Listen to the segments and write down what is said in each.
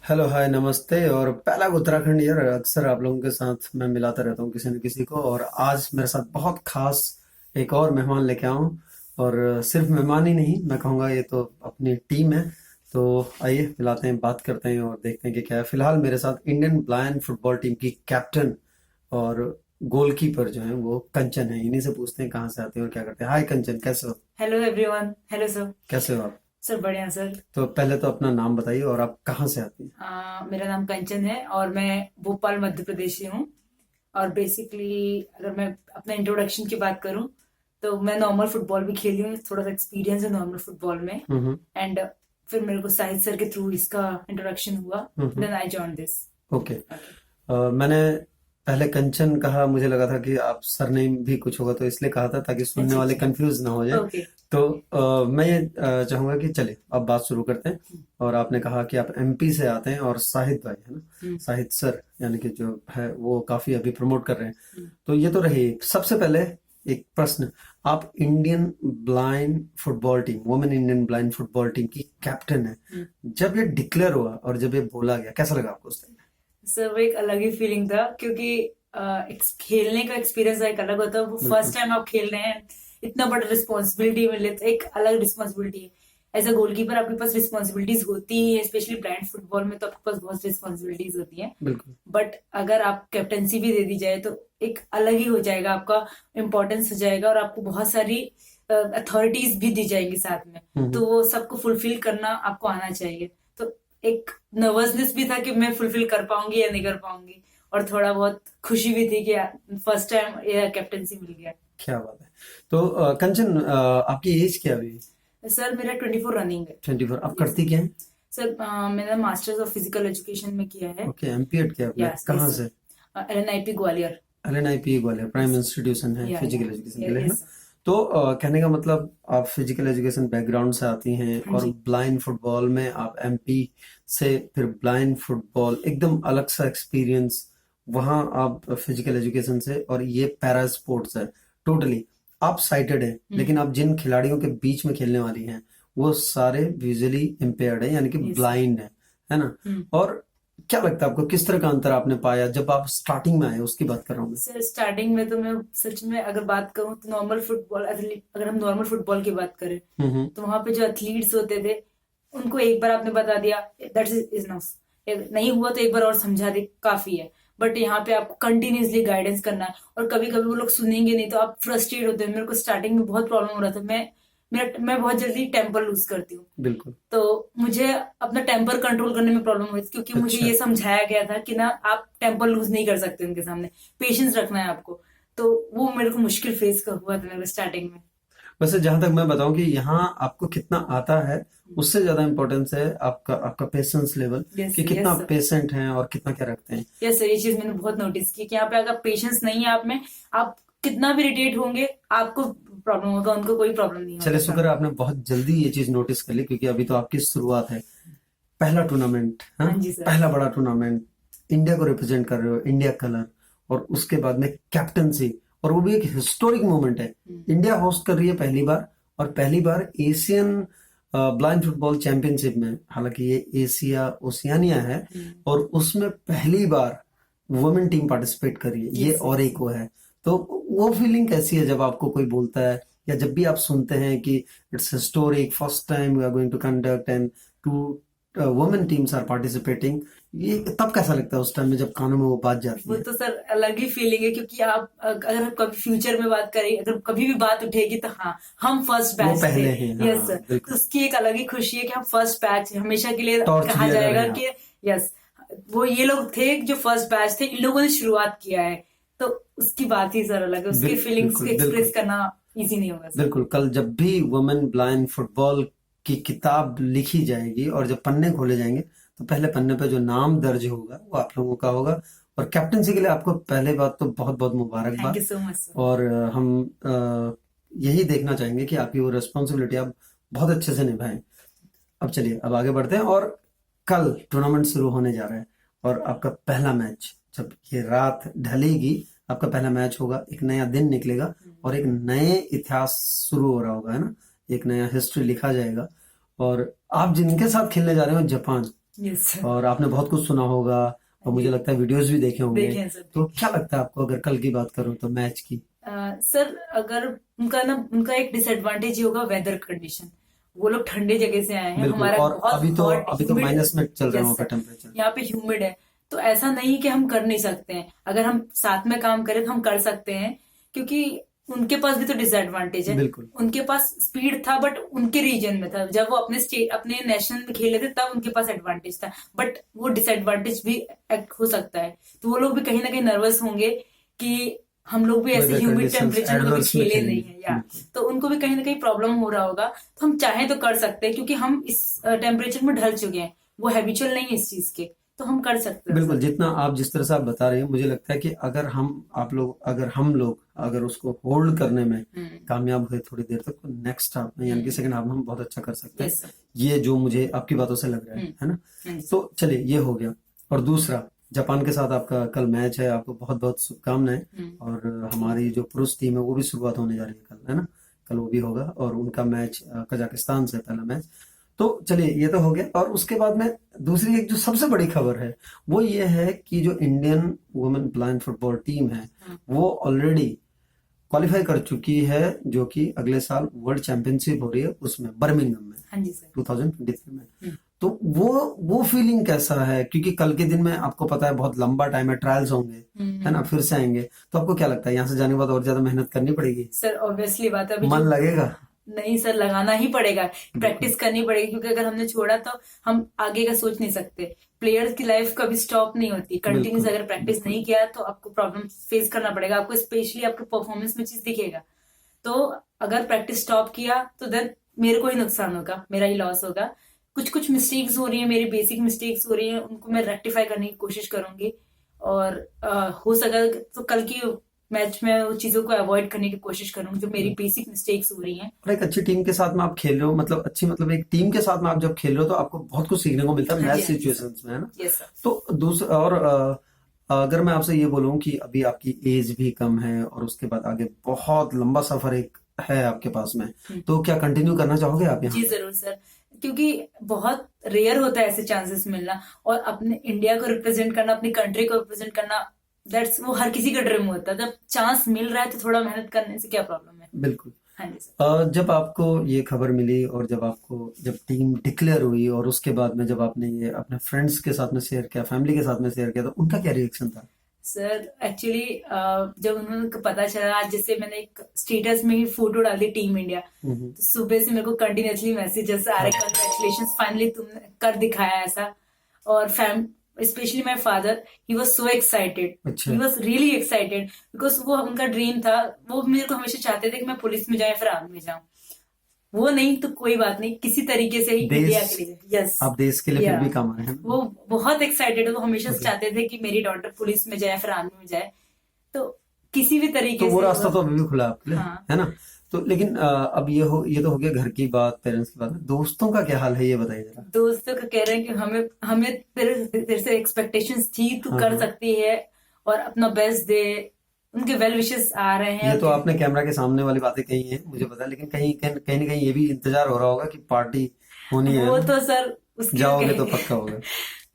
Hello hi नमस्ते। और पहला उत्तराखंड यार, अक्सर आप लोगों के साथ मैं मिलाता रहता हूँ किसी न किसी को। और आज मेरे साथ बहुत खास एक और मेहमान लेके आया हूँ। और सिर्फ मेहमान ही नहीं, मैं कहूँगा ये तो अपनी टीम है। तो आइए मिलाते हैं, बात करते हैं और देखते हैं कि क्या है। फिलहाल मेरे साथ इंडियन ब्लाइंड फुटबॉल टीम की कैप्टन और गोलकीपर जो है वो कंचन है। इन्हीं से पूछते हैं कहाँ से आते हैं और क्या करते हैं। हाय कंचन, कैसे हो? Hello everyone. Hello sir. कैसे हो आप? सर बढ़िया सर। तो पहले तो अपना नाम बताइए और आप कहाँ से आती हैं? मेरा नाम कंचन है और मैं भोपाल मध्य प्रदेश से हूँ। और बेसिकली अगर मैं अपना इंट्रोडक्शन की बात करूँ तो मैं नॉर्मल फुटबॉल भी खेली हूँ, थोड़ा सा एक्सपीरियंस है नॉर्मल फुटबॉल में। हम्म। एंड फिर मेरे को साहिद सर के थ्रू इसका इंट्रोडक्शन हुआ। Hmm. Then I join this. Okay. मैंने पहले कंचन कहा, मुझे लगा था कि आप सरनेम भी कुछ होगा तो इसलिए कहा था ताकि सुनने अच्छा वाले अच्छा। कंफ्यूज ना हो जाए। ओके। तो मैं ये चाहूंगा कि चलिए अब बात शुरू करते हैं। और आपने कहा कि आप एमपी से आते हैं और साहिद भाई है ना, साहिद सर यानी कि जो है वो काफी अभी प्रमोट कर रहे हैं। तो ये तो रही। सबसे पहले एक प्रश्न, आप Indian blind football team, women Indian blind football team की कैप्टन है। जब ये डिक्लेयर हुआ और जब ये बोला गया, कैसा लगा आपको उस टाइम? सर वो एक अलग ही फीलिंग था क्योंकि खेलने का एक्सपीरियंस एक अलग होता है। वो बिल्कुल। फर्स्ट टाइम आप खेल रहे हैं, इतना बड़ा रिस्पॉन्सिबिलिटी मिले तो एक अलग रिस्पॉन्सिबिलिटी है। एज अ गोलकीपर आपके पास रिस्पॉन्सिबिलिटीज होती ही है, स्पेशली ब्लाइंड फुटबॉल में तो आपके पास बहुत रिस्पॉन्सिबिलिटीज होती हैं। बिल्कुल। बट अगर आप कैप्टनसी भी दे दी जाए तो एक अलग ही हो जाएगा, आपका इम्पोर्टेंस हो जाएगा और आपको बहुत सारी अथॉरिटीज भी दी जाएंगी साथ में। हम्म। तो वो सबको फुलफिल करना आपको आना चाहिए। तो एक नर्वसनेस भी था कि मैं फुलफिल कर पाऊंगी या नहीं कर पाऊंगी, और थोड़ा बहुत खुशी भी थी कि फर्स्ट टाइम ये कैप्टनसी मिल गया। क्या बात है। तो कंचन, आपकी एज क्या अभी? सर मेरा 24 रनिंग है। 24। आप यस करती क्या है? सर। मैंने मास्टर्स ऑफ फिजिकल एजुकेशन में किया है। ओके, एमपीएड किया आपने, यस कहाँ यस से? Sir. LNIP Gwalior. LNIP Gwalior prime yes. Institution है या फिजिकल एजुकेशन के लिए, है ना? Yes sir. तो कहने का मतलब आप फिजिकल एजुकेशन बैकग्राउंड से आती हैं हाँ और जी। ब्लाइंड फुटबॉल में आप एमपी से, फिर ब्लाइंड फुटबॉल एकदम अलग सा एक्सपीरियंस। वहाँ आप फिजिकल एजुकेशन से, और ये पैरा स्पोर्ट्स है टोटली। आप साइटेड हैं लेकिन आप जिन खिलाड़ियों के बीच में खेलने वाली हैं वो सारे विजुअली इम्पेयर्ड है, यानी कि यस सर। ब्लाइंड है ना? और क्या लगता है आपको, किस तरह का अंतर आपने पाया जब आप स्टार्टिंग में आए, उसकी बात कर रहा हूँ मैं। सर स्टार्टिंग में तो मैं सच में अगर बात करूं तो नॉर्मल फुटबॉल एथलीट, अगर हम नॉर्मल फुटबॉल की बात करें हम्म। तो वहां पे जो एथलीट्स होते थे उनको एक बार आपने बता दिया दैट इज इनफ। नहीं हुआ तो एक बार और समझा दे काफी है। बट यहाँ पे आपको कंटिन्यूसली गाइडेंस करना है और कभी कभी वो लोग सुनेंगे नहीं तो आप फ्रस्ट्रेट होते हैं। मेरे को स्टार्टिंग में बहुत प्रॉब्लम हो रहा था। मैं बहुत जल्दी टेम्पर लूज करती हूँ। बिल्कुल। तो मुझे अपना टेम्पर कंट्रोल करने में प्रॉब्लम हुई थी क्योंकि मुझे अच्छा। ये समझाया गया था कि ना आप टेम्पर लूज नहीं कर सकते उनके सामने, पेशेंस रखना है आपको। तो वो मेरे को मुश्किल फेस का हुआ था मेरे को स्टार्टिंग में। वैसे जहां तक मैं बताऊं कि यहाँ आपको कितना आता है उससे ज्यादा इम्पोर्टेंस है आपका आपका पेशेंस लेवल, यस कि कितना यस आप सर। पेशेंट हैं और कितना क्या रखते हैं। यस सर, ये चीज मैंने बहुत नोटिस की कि यहाँ पे अगर पेशेंस नहीं है आप में, आप कितना भी इरिटेट होंगे आपको प्रॉब्लम होगा, उनको कोई प्रॉब्लम नहीं चलिए, होगा शुक्र है सामने। आपने बहुत जल्दी ये चीज नोटिस कर ली, क्योंकि अभी तो आपकी शुरुआत है। पहला टूर्नामेंट, हाँ, हाँ जी सर। पहला बड़ा टूर्नामेंट, इंडिया को रिप्रेजेंट कर रहे हो, इंडिया कलर, और उसके बाद में कैप्टनसी, और वो भी एक हिस्टोरिक मोमेंट है। इंडिया होस्ट कर रही है पहली बार, और पहली बार एशियन ब्लाइंड फुटबॉल चैंपियनशिप में। हालांकि ये एशिया ओशियानिया है, और उसमें पहली बार वुमेन टीम पार्टिसिपेट कर रही है, ये यस और यस। एक वो है। तो वो फीलिंग कैसी है जब आपको कोई बोलता है, या जब भी आप सुनते हैं कि it's historic, first time we are going to conduct and two women teams are participating, ये तब कैसा लगता है उस टाइम में जब कानों में वो बात जाती वो है? तो सर अलग ही फीलिंग है क्योंकि आप अगर हम कभी फ्यूचर में बात करें, अगर कभी भी बात उठेगी तो हाँ, हम फर्स्ट वो बैच थे। पहले हैं, यस हाँ सर। तो बिल्कुल। उसकी एक अलग ही खुशी है कि हम फर्स्ट बैच हमेशा के लिए टॉर्च कहा बियरर जाएगा हैं आप। कि यस, वो ये लोग थे जो फर्स्ट बैच थे, इन लोगों ने शुरुआत किया है। तो उसकी बात ही सर अलग है, उसके फीलिंग्स को बिल्कुल बिल्कुल। एक्सप्रेस करना इजी नहीं होगा सर। बिल्कुल, कल जब भी वुमेन ब्लाइंड फुटबॉल की किताब लिखी जाएगी और जब पन्ने खोले जाएंगे, तो पहले पन्ने पे जो नाम दर्ज होगा वो आप लोगों का होगा। और कैप्टनसी के लिए आपको पहले बात तो बहुत बहुत थैंक यू मुबारकबाद। So much sir. और हम यही देखना चाहेंगे कि आपकी वो रिस्पॉन्सिबिलिटी आप बहुत अच्छे से निभाएं। अब चलिए, अब आगे बढ़ते हैं। और कल टूर्नामेंट शुरू होने जा रहा है, और आपका पहला मैच, जब ये रात ढलेगी, आपका पहला मैच होगा, एक नया दिन निकलेगा और एक नए इतिहास शुरू हो रहा होगा, है ना? एक नया हिस्ट्री लिखा जाएगा। और आप जिनके साथ खेलने जा रहे हो, जापान, यस सर। और आपने बहुत कुछ सुना होगा और मुझे लगता है वीडियोस भी देखे होंगे। देखे हैं सर, तो देखे क्या लगता है आपको, अगर कल की बात करूं तो मैच की? सर अगर उनका एक डिसएडवांटेज ये होगा वेदर कंडीशन। वो लोग ठंडे जगह से आए हैं, बिल्कुल। हमारा और बहुत हॉट अभी तो ह्यूमिड। माइनस में चल रहे हैं यस वहाँ पे सर, टेम्परेचर। यहाँ पे ह्यूमिड है। तो ऐसा नहीं कि हम कर नहीं सकते हैं, अगर हम साथ में काम करें तो हम कर सकते हैं, क्योंकि उनके पास भी तो डिसएडवांटेज है। बिल्कुल उनके पास स्पीड था बट उनके रीजन में था, जब वो अपने स्टेट अपने नेशनल में खेले थे तब उनके पास एडवांटेज था, बट वो डिसएडवांटेज भी एक्ट हो सकता है। तो वो लोग भी कहीं ना कहीं नर्वस होंगे कि हम लोग भी ऐसे वेदर ह्यूमिड कंडीशंस टेम्परेचर में कभी एडवर्स में खेले नहीं खेलेंगे। है, या बिल्कुल तो उनको भी कहीं ना कहीं प्रॉब्लम हो रहा होगा। तो हम चाहें तो कर सकते हैं, क्योंकि हम इस टेम्परेचर में ढल चुके हैं, वो हैबिचुअल नहीं है इस चीज के, तो हम कर सकते हैं बिल्कुल। सर। जितना आप जिस तरह से आप बता रहे हैं, मुझे लगता है कि अगर हम लोग अगर उसको होल्ड करने में कामयाब हुए थोड़ी देर तक, तो नेक्स्ट हाफ में यानी कि सेकंड हाफ में हम बहुत अच्छा कर सकते हैं। Yes sir. ये जो मुझे आपकी बातों से लग रहा है ना? हाँ जी सर। तो चलिए, ये हो गया। और दूसरा, जापान के साथ आपका कल मैच है, आपको बहुत बहुत शुभकामनाएं। और हमारी जो पुरुष टीम है वो भी शुरुआत होने जा रही है कल, है ना? कल वो भी होगा और उनका मैच कजाकिस्तान से, पहला मैच। तो चलिए, ये तो हो गया। और उसके बाद में दूसरी एक जो सबसे बड़ी खबर है वो ये है कि जो Indian women blind football team है वो ऑलरेडी क्वालिफाई कर चुकी है, जो कि अगले साल वर्ल्ड चैंपियनशिप हो रही है उसमें, बर्मिंघम में, हाँ जी सर। 2023 में। तो वो फीलिंग कैसा है? क्योंकि कल के दिन में आपको पता है बहुत लंबा टाइम है, ट्रायल्स होंगे, है ना, फिर से आएंगे। तो आपको क्या लगता है, यहाँ से जाने के बाद और ज्यादा मेहनत करनी पड़ेगी? सर ऑब्वियसली बात है, अभी मन जो लगेगा? नहीं सर, लगाना ही पड़ेगा, बिल्कुल प्रैक्टिस करनी पड़ेगी, क्योंकि अगर हमने छोड़ा तो हम आगे का सोच नहीं सकते। प्लेयर्स की लाइफ कभी स्टॉप नहीं होती, कंटिन्यूस बिल्कुल अगर प्रैक्टिस बिल्कुल। नहीं किया तो आपको प्रॉब्लम फेस करना पड़ेगा, आपको स्पेशली आपके परफॉर्मेंस में चीज दिखेगा। तो अगर प्रैक्टिस स्टॉप किया तो देन मेरे को ही नुकसान होगा, मेरा ही लॉस होगा। कुछ कुछ मिस्टेक्स हो रही है, मेरी बेसिक मिस्टेक्स हो रही है, उनको मैं रेक्टिफाई करने की कोशिश करूंगी। और हो सका तो कल की मैच में उन चीजों को अवॉइड करने की कोशिश करूंगी जो मेरी बेसिक मिस्टेक्स हो रही हैं। और एक अच्छी टीम के साथ में आप खेल रहे हो, मतलब अच्छी, मतलब एक टीम के साथ में आप जब खेल रहे हो तो आपको बहुत कुछ सीखने को मिलता है हाँ जी, मैच हाँ जी सर। सिचुएशंस में, है ना? Yes sir. तो दूसरा, और अगर मैं आपसे ये बोलूं कि अभी आपकी एज भी कम है और उसके बाद आगे बहुत लंबा सफर एक है आपके पास में, तो क्या कंटिन्यू करना चाहोगे आप यहाँ जी पे? जरूर सर, क्योंकि बहुत रेयर होता है ऐसे चांसेस मिलना, और अपने इंडिया को रिप्रेजेंट करना, अपनी कंट्री को रिप्रेजेंट करना, दैट्स वो हर किसी का ड्रीम होता है। जब चांस मिल रहा है तो थोड़ा मेहनत करने से क्या प्रॉब्लम है। बिल्कुल। हाँ जी सर। जब आपको ये खबर मिली और जब टीम डिक्लेयर हुई और उसके बाद में जब आपने ये अपने फ्रेंड्स के साथ में शेयर किया, फैमिली के साथ में शेयर किया, तो उनका क्या रिएक्शन था? सर एक्चुअली जब उन्होंने पता चला, आज जैसे मैंने एक स्टेटस में ही फोटो डाल दी टीम इंडिया, तो सुबह से मेरे को कंटिन्यूअसली मैसेजेस आ रहे, कंग्रेचुलेशंस फाइनली तुमने कर दिखाया ऐसा। और specially my father, he was so excited, अच्छा। He was really excited, because वो उनका ड्रीम था। वो मेरे को हमेशा चाहते थे कि मैं पुलिस में जाए फिर आर्मी में जाऊं। वो नहीं तो कोई बात नहीं, किसी तरीके से ही इंडिया देश, के लिए। यस। आप देश के लिए फिर या भी काम आए हैं ना? वो बहुत एक्साइटेड है, वो हमेशा से ओके। चाहते थे कि मेरी डॉटर पुलिस में जाए फिर आर्मी में जाए। तो किसी भी तो तरीके वो से रास्ता तो अभी भी खुला है आपके लिए, हाँ। है ना? तो लेकिन अब ये तो हो गया घर की बात, पेरेंट्स की बात। दोस्तों का क्या हाल है, ये बताइए जरा। दोस्तों का कह रहे हैं कि हमें हमें तेरे से एक्सपेक्टेशंस थी, तू हाँ कर हाँ। सकती है और अपना बेस्ट दे। उनके वेल विशेस आ रहे हैं ये और तो आपने कैमरा के सामने वाली बातें कही हैं, मुझे पता है, लेकिन कहीं ना कहीं ये भी इंतजार हो रहा होगा कि पार्टी होनी है वो ना? तो सर उसकी तो जाओगे तो कहेंगे। पक्का होगा।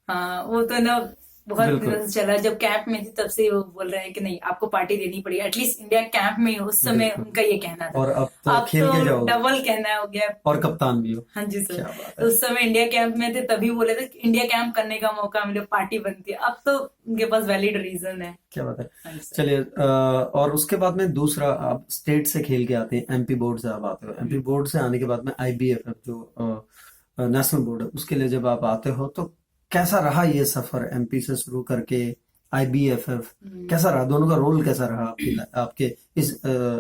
हाँ वो तो ना बहुत बिल्कुल दिनों से चला, जब कैंप में थी तब से वो बोल रहे हैं कि नहीं आपको पार्टी देनी पड़ेगी, एटलीस्ट इंडिया कैंप में ही उस समय बिल्कुल। उनका ये कहना था। और अब तो अब खेल तो के जाओगे डबल कहना हो गया। और कप्तान भी हो। हाँ जी सर। क्या बात तो है! उस समय इंडिया कैंप में थे तभी बोले थे कि इंडिया कैंप करने का मौका मिले, पार्टी बनती है। अब तो उनके पास वैलिड रीजन है। क्या बात है! हाँ जी सर। चलिए, और उसके बाद में दूसरा, आप स्टेट से खेल के आते हैं, एमपी बोर्ड से आप आते हो, एमपी बोर्ड से आने के बाद में आईबीएफएफ जो नेशनल बोर्ड है, उसके लिए जब आप आते हो तो कैसा रहा ये सफर, एमपी से शुरू करके आईबीएफएफ? कैसा रहा, दोनों का रोल कैसा रहा आपके इस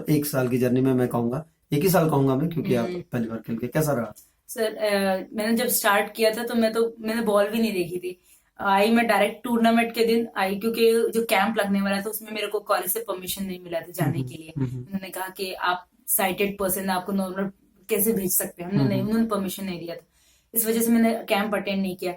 1 साल की जर्नी में? मैं कहूंगा 1 ही साल कहूंगा मैं, क्योंकि आप पहली बार खेल के, कैसा रहा? सर मैंने जब स्टार्ट किया था तो मैंने बॉल भी नहीं देखी थी। आई मैं डायरेक्ट टूर्नामेंट के दिन आई, क्योंकि जो कैंप लगने वाला था उसमें मेरे को कॉलेज से परमिशन नहीं मिला था जाने के लिए। उन्होंने कहा कि आप साइटेड पर्सन, आपको नॉर्मल कैसे भेज सकते हैं, उन्होंने परमिशन नहीं दिया था। इस वजह से मैंने कैंप अटेंड नहीं किया।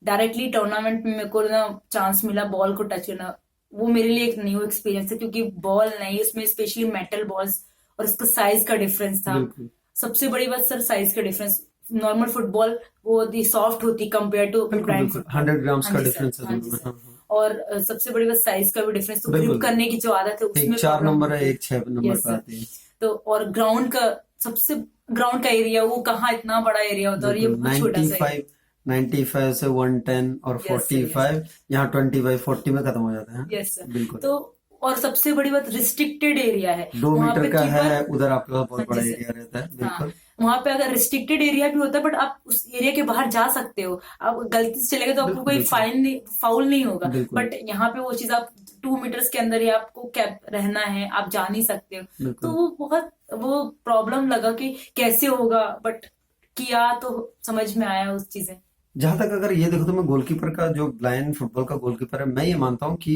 डायरेक्टली टूर्नामेंट में मेरे को ना चांस मिला बॉल को टच करना। वो मेरे लिए एक न्यू एक्सपीरियंस है, क्योंकि बॉल नहीं, उसमें स्पेशली मेटल बॉल्स और उसका साइज का डिफरेंस था। बिल्कुल। सबसे बड़ी बात सर साइज का डिफरेंस। नॉर्मल फुटबॉल वो सॉफ्ट होती कंपेयर टू बिल्कुल ब्रांड बिल्कुल, फुटबॉल। 100 ग्राम्स हाँ का जी सर, डिफरेंस है हाँ दोनों जी में। सर। हाँ हाँ, और सबसे बड़ी बात साइज का भी डिफरेंस, तो ग्रिप बिल्कुल। करने की जो आदत है एक उसमें 4 प्रॉब्लम नंबर है, होती है। एक 6 नंबर यस पे सर। आती है। तो और ग्राउंड का सबसे ग्राउंड का एरिया वो कहाँ इतना बड़ा एरिया होता है और ये बिल्कुल, बहुत छोटा सा एरिया। 95 से 110 और यस सर, यस सर। 45, यहाँ 25 40 में खत्म हो जाता है। Yes sir. बिल्कुल, तो और सबसे बड़ी बात रिस्ट्रिक्टेड एरिया है 2 मीटर वहां पे का कीपर। है, उधर आपके पास हाँ बहुत जी बड़ा सर। एरिया रहता है। हाँ, बिल्कुल वहां पे अगर रिस्ट्रिक्टेड एरिया भी होता है बट आप उस एरिया के बाहर जा सकते हो, आप गलती से चले गए तो आपको बिल्कुल कोई बिल्कुल फाइन नहीं, फाउल नहीं होगा। बिल्कुल बट यहाँ पे वो चीज आप 2 मीटर्स के अंदर ही आपको कैप रहना है, आप जा नहीं सकते हो। तो बिल्कुल। वो बहुत वो प्रॉब्लम लगा कि कैसे होगा, बट किया तो समझ में आया उस चीजें। जहां तक अगर ये देखो तो मैं गोलकीपर का, जो ब्लाइंड फुटबॉल का गोलकीपर है, मैं ये मानता हूँ कि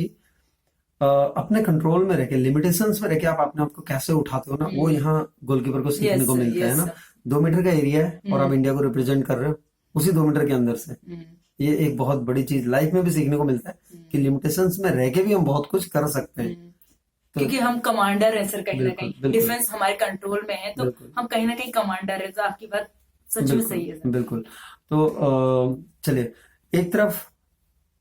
अपने कंट्रोल में रह के, लिमिटेशंस में रह के आप अपने आप को कैसे उठाते हो ना, वो यहाँ गोलकीपर को सीखने यस को सर, मिलता है यस ना। सर। 2 मीटर का एरिया है और आप हम्म। इंडिया को रिप्रेजेंट कर रहे हो उसी 2 मीटर के अंदर से। हम्म। ये एक बहुत बड़ी चीज लाइफ में भी सीखने को मिलता है कि लिमिटेशंस में रह के भी हम बहुत कुछ कर सकते हैं। तो क्योंकि हम कमांडर हैं सर, कहीं ना बिल्कुल कहीं बिल्कुल डिफेंस हमारे कंट्रोल में है, तो बिल्कुल हम कहीं ना कहीं कमांडर है। तो आपकी बात सच में बिल्कुल सही है सर। बिल्कुल। तो चलिए, एक तरफ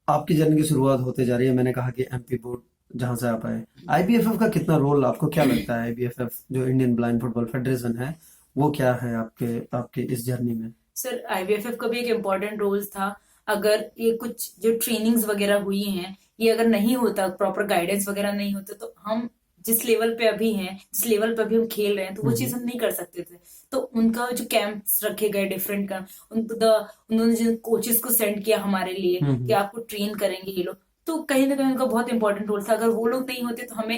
आपकी जर्नी की शुरुआत होते जा रही है, मैंने कहा कि एमपी बोर्ड जहां से आप आए, आईबीएफएफ का कितना रोल आपको क्या लगता है? आईबीएफएफ जो इंडियन ब्लाइंड फुटबॉल फेडरेशन है, वो क्या है आपके आपके इस जर्नी में? सर आईवीएफएफ का भी एक इम्पोर्टेंट रोल था। अगर ये कुछ जो ट्रेनिंग्स वगैरह हुई हैं, ये अगर नहीं होता, प्रॉपर गाइडेंस वगैरह नहीं होता, तो हम जिस लेवल पे अभी हैं, जिस लेवल पे अभी हम खेल रहे हैं, तो वो चीज हम नहीं कर सकते थे। तो उनका जो कैंप्स रखे गए डिफरेंट कैंप, उन्होंने जिन कोचेस को सेंड किया हमारे लिए कि हम्म। आपको ट्रेन करेंगे ये लोग, तो कहीं ना कहीं उनका बहुत इंपॉर्टेंट रोल था। अगर वो लोग नहीं होते तो हमें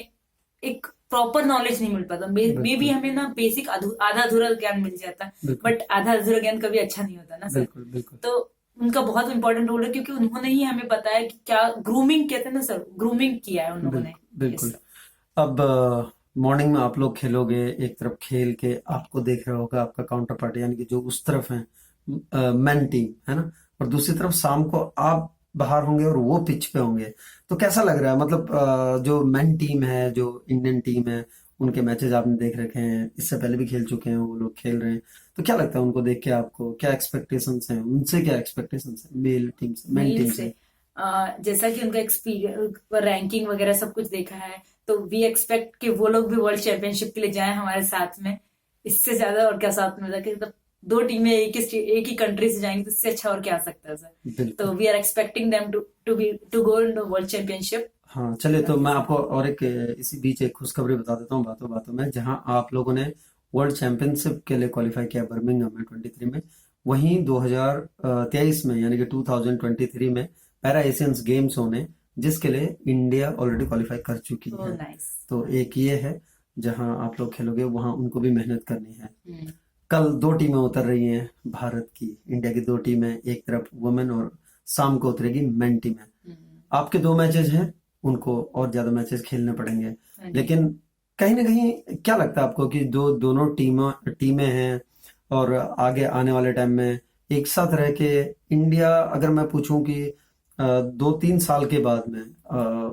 एक प्रॉपर नॉलेज नहीं मिल पाता। मे भी बिल्कुल हमें ना बेसिक आधा अधूरा ज्ञान मिल जाता, बिल्कुल बट आधा अधूरा ज्ञान कभी अच्छा नहीं होता ना सर। बिल्कुल बिल्कुल तो उनका बहुत इंपॉर्टेंट रोल है, क्योंकि उन्होंने ही हमें बताया कि क्या ग्रूमिंग कहते हैं ना सर, ग्रूमिंग किया है उन लोगों ने। बिल्कुल यस बिल्कुल। सर। अब मॉर्निंग में आप लोग खेलोगे, एक तरफ खेल के आपको देख रहा होगा आपका काउंटर पार्टी, यानी कि जो उस तरफ है मेन टीम है ना, और दूसरी तरफ शाम को आप बाहर होंगे और वो पिच पे होंगे। तो कैसा लग रहा है? मतलब जो मेन टीम है, जो इंडियन टीम है, उनके मैचेस आपने देख रखे हैं, इससे पहले भी खेल चुके हैं, वो लोग खेल रहे हैं, तो क्या लगता है उनको देख के? आपको क्या एक्सपेक्टेशंस हैं उनसे? क्या एक्सपेक्टेशंस हैं मेल टीम से, मेन मेल टीम से से? जैसा कि उनका एक्सपीरियंस, रैंकिंग वगैरह सब कुछ देखा है, तो वी एक्सपेक्ट कि वो लोग भी वर्ल्ड चैंपियनशिप के लिए जाएं हमारे साथ में। इससे ज्यादा और क्या साथ में कि मतलब दो टीमें एक ही कंट्री से जाएंगी, तो इससे अच्छा और क्या आ सकता है सर। तो बिल्कुल। We are expecting them to go in world championship. हाँ, चलिए, तो मैं आपको और एक इसी बीच एक खुशखबरी बता देता हूँ बातों बातों में। जहाँ आप लोगों ने वर्ल्ड चैंपियनशिप के लिए क्वालिफाई किया बर्मिंघम में 23 में, वहीं 2023 में यानी कि 2023 में पैरा एशियंस गेम्स होने, जिसके लिए इंडिया ऑलरेडी क्वालिफाई कर चुकी ओह है। नाइस। तो एक ये है, जहाँ आप लोग खेलोगे वहाँ उनको भी मेहनत करनी है। कल 2 टीमें उतर रही हैं भारत की, इंडिया की 2 टीमें, एक तरफ वुमेन और शाम को उतरेगी मेन टीमें। आपके 2 मैचेस हैं, उनको और ज्यादा मैचेस खेलने पड़ेंगे, लेकिन कहीं ना कहीं क्या लगता है आपको कि दोनों टीमें टीमें हैं, और आगे आने वाले टाइम में एक साथ रह के इंडिया, अगर मैं पूछूं कि 2-3 साल के बाद में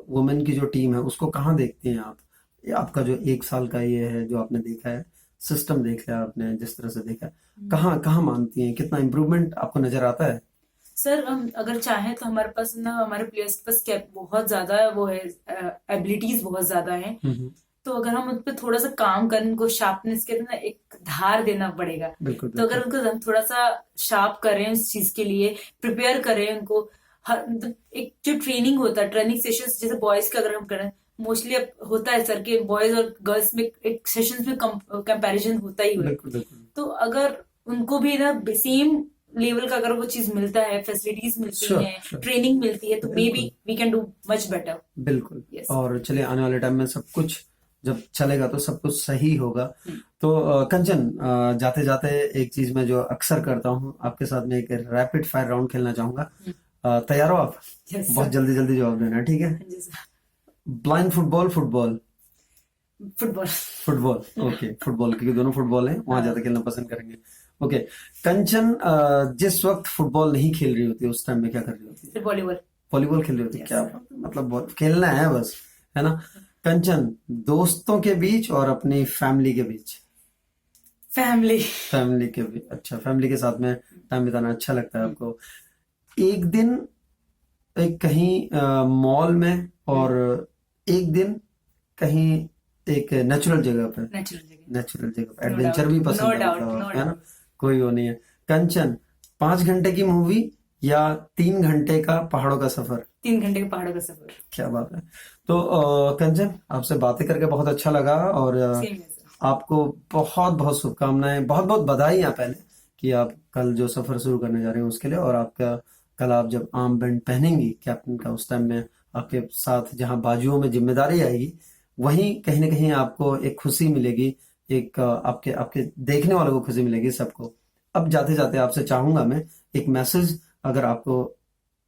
वुमेन की जो टीम है उसको कहाँ देखते हैं आप? आपका जो 1 साल का ये है, जो आपने देखा है, सिस्टम देख लिया आपने, जिस तरह से देखा है, कहाँ कहाँ मानती हैं? कितना इम्प्रूवमेंट आपको नजर आता है? सर हम अगर चाहें तो हमारे पास ना, हमारे प्लेयर्स के पास बहुत ज्यादा वो है, एबिलिटीज बहुत ज्यादा है। हम्म, तो अगर हम उन पे थोड़ा सा काम करें, उनको शार्पनेस के ना एक धार देना पड़ेगा। बिल्कुल तो अगर बिल्कुल उनको हम थोड़ा सा शार्प करें इस चीज के लिए, प्रिपेयर करें उनको, मतलब एक जो ट्रेनिंग होता है, ट्रेनिंग सेशंस जैसे बॉयज का अगर हम करें, मोस्टली अब होता है सर कि बॉयज और गर्ल्स में एक सेशंस में कंपैरिजन होता ही है। बिल्कुल बिल्कुल। तो अगर उनको भी ना सेम लेवल का अगर वो चीज मिलता है, फैसिलिटीज मिलती श्योर हैं, श्योर, ट्रेनिंग मिलती है, तो मे बी बिल्कुल we can do much better. बिल्कुल। यस। और चलिए, आने वाले टाइम में सब कुछ जब चलेगा तो सब कुछ सही होगा। तो कंचन, जाते जाते एक चीज मैं जो अक्सर करता हूँ आपके साथ में, एक रैपिड फायर राउंड खेलना चाहूंगा। तैयार हो आप? यस बहुत सर। जल्दी जल्दी जवाब देना है, ठीक है? जी sir. Blind football, football? Football. Football, okay, football, क्योंकि दोनों फुटबॉल हैं, वहां हाँ ज्यादा खेलना पसंद करेंगे। ओके। कंचन, जिस वक्त फुटबॉल नहीं खेल रही होती है उस टाइम में क्या कर रही होती फिर है? वॉलीबॉल। वॉलीबॉल खेल रही होती है? यस क्या सर। बात है, मतलब खेलना है बस, है ना? कंचन, दोस्तों के बीच और अपनी फैमिली के बीच? फैमिली। फैमिली के भी, अच्छा, फैमिली के साथ में टाइम बिताना अच्छा लगता है आपको। एक दिन एक कहीं मॉल में, और एक दिन कहीं एक नेचुरल जगह पे, नेचुरल जगह। नेचुरल जगह पे नो एडवेंचर डाउट, भी नो पसंद है, डाउट, मतलब नो है ना, डाउट। कोई वो नहीं है। कंचन, 5 घंटे की मूवी या 3 घंटे का पहाड़ों का सफर? 3 घंटे के पहाड़ों का सफर। क्या बात है। तो कंचन, आपसे बातें करके बहुत अच्छा लगा, और सेम है सर। आपको बहुत बहुत शुभकामनाएं, बहुत बहुत बधाइयां पहले, कि आप कल जो सफर शुरू करने जा रहे हैं उसके लिए। और आपका कल आप जब आर्म बैंड पहनेंगी कैप्टन का, उस टाइम में आपके साथ जहां बाजुओं में जिम्मेदारी आएगी, वहीं कहीं ना कहीं आपको एक खुशी मिलेगी, एक आपके आपके देखने वालों को खुशी मिलेगी, सबको। अब जाते जाते आपसे चाहूंगा मैं एक मैसेज, अगर आपको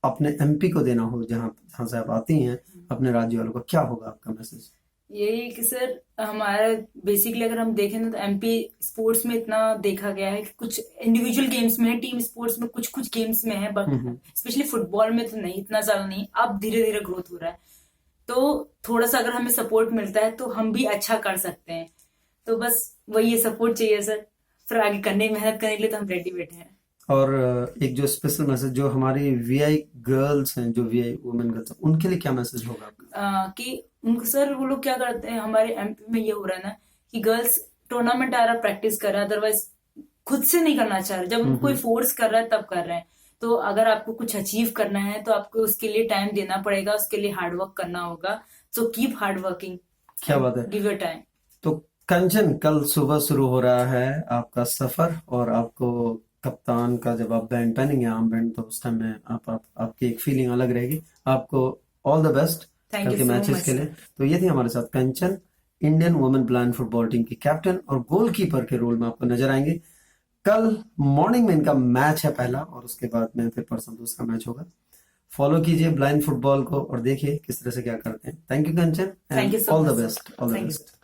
अपने एमपी को देना हो, जहां जहां से आप आती हैं, अपने राज्य वालों को, क्या होगा आपका मैसेज? यही कि सर, हमारा बेसिकली अगर हम देखें ना, तो एमपी स्पोर्ट्स में इतना देखा गया है कि कुछ इंडिविजुअल गेम्स में है, टीम स्पोर्ट्स में कुछ कुछ गेम्स में है, स्पेशली फुटबॉल में तो नहीं, इतना ज्यादा नहीं। अब धीरे धीरे ग्रोथ हो रहा है, तो थोड़ा सा अगर हमें सपोर्ट मिलता है तो हम भी अच्छा कर सकते हैं। तो बस वही है, सपोर्ट चाहिए सर, फिर आगे करने मेहनत करने के लिए तो हम रेडी बैठे हैं। और एक जो स्पेशल मैसेज जो हमारी वीआई गर्ल्स हैं, जो वीआई वुमेन गर्ल्स हैं, उनके लिए क्या मैसेज होगा आपका? कि उनको सर, वो लोग क्या करते हैं, हमारे एमपी में ये हो रहा है ना कि गर्ल्स टूर्नामेंट आ रहा है, प्रैक्टिस कर रहा है, अदरवाइज खुद से नहीं करना चाह रहे। जब उनको कोई फोर्स कर रहा है तब कर रहे हैं। तो अगर आपको कुछ अचीव करना है तो आपको उसके लिए टाइम देना पड़ेगा, उसके लिए हार्डवर्क करना होगा। सो कीप हार्ड वर्किंग, क्या बात है। Give your time. तो कंचन, कल सुबह शुरू हो रहा है आपका सफर, और आपको कप्तान का जब आप बैंड पहनेंगे, आर्म बैंड, तो उस टाइम में आपकी एक फीलिंग अलग रहेगी। आपको ऑल द बेस्ट थैंक कल यू के सो मैचेस मच के लिए। सर। तो ये थी हमारे साथ Kanchan, Indian women blind football team की कैप्टन और गोलकीपर के रोल में आपको नजर आएंगे। कल मॉर्निंग में इनका मैच है पहला, और उसके बाद में फिर परसों दूसरा मैच होगा। फॉलो कीजिए ब्लाइंड फुटबॉल को और देखिए किस तरह से क्या करते हैं। Thank you Kanchan, thank and you so all much the sir. Best, all the thank you best. Sir.